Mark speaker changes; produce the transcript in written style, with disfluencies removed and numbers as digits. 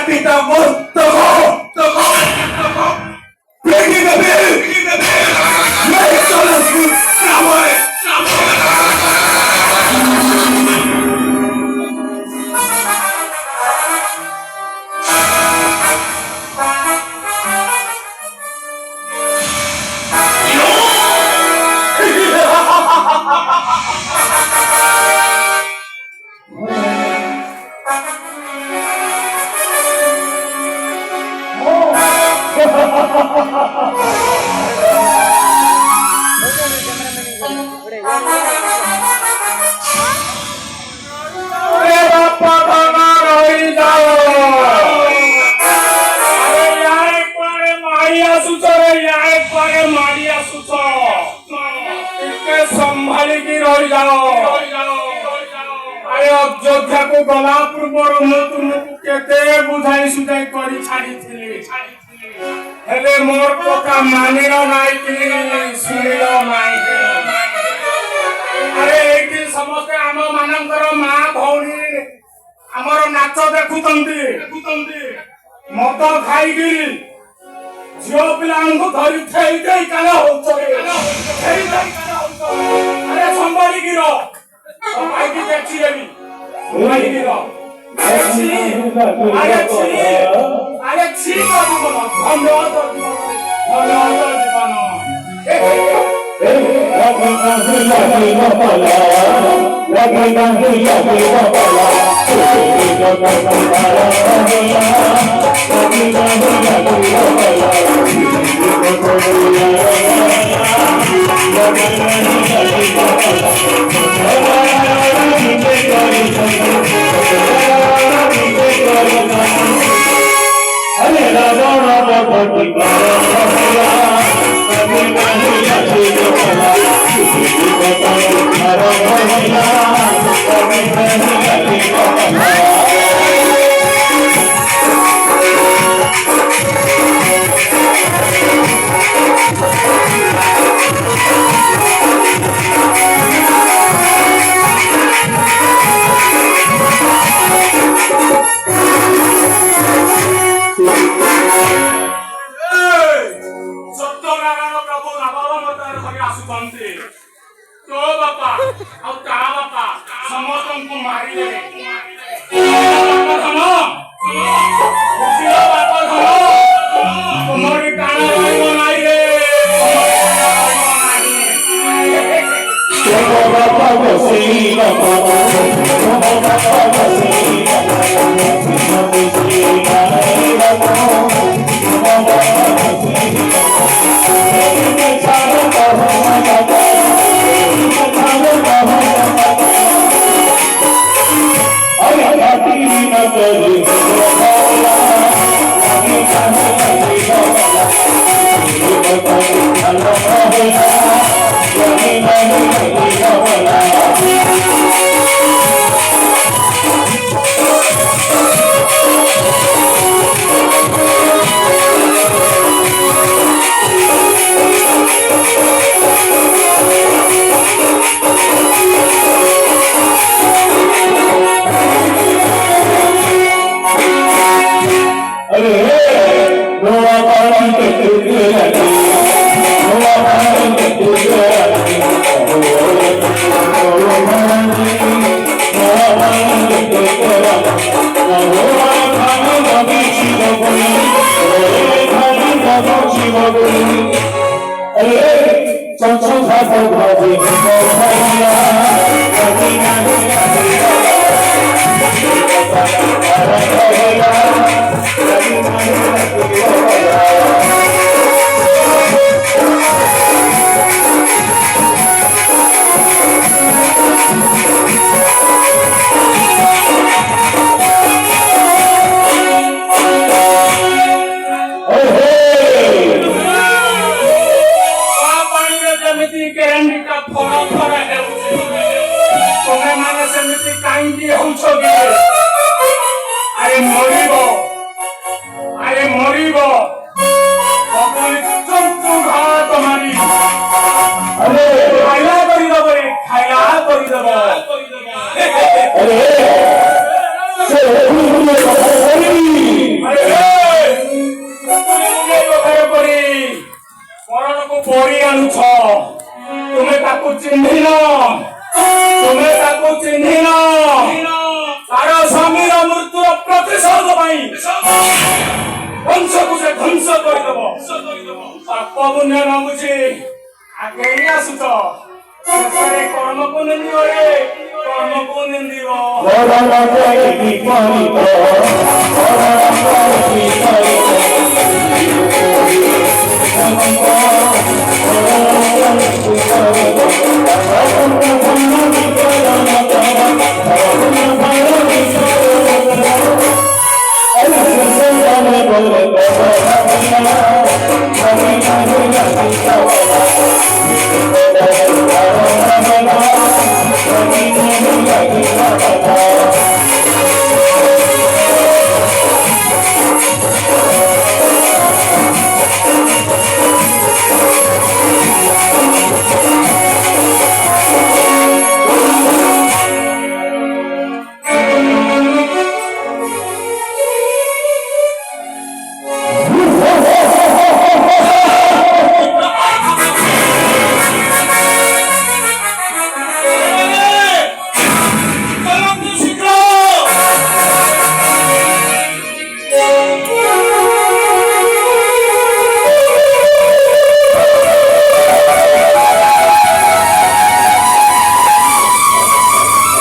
Speaker 1: মাটিটা মস্ত ভেঙে দেবে अयोध्या को गला पूर्वर मु तुमको केते बुझाई सुझाई करी छाड़ी थिली हेले मोर कथा मानिलो नाइ कि सुनिलो नाइ अरे एठी समस्त आम मानकर मा भौणी हमर नाच देखुतंती मद खाइगिरी झियो पिलांको धरि थेई देई काला होचरे अरे संभाली गिरो आइकी देखी लेबी संभाली गिरो अरे छी बोलो धन्यवाद ପରି ଆଣୁଛ ତୁମେ ତାକୁ ଚିହ୍ନିନ ତାର ସ୍ୱାମୀର ମୃତ୍ୟୁର ପ୍ରତିଶୋଧ ପାଇଁ ବଂଶକୁ ସେ ଧ୍ୱଂସ କରିଦେବ ପାପ ପୁଣ୍ୟ ନ ବୁଝି ଆଗେଇ ଆସୁଛ ଶେଷରେ କର୍ମକୁ ନିନ୍ଦିବ।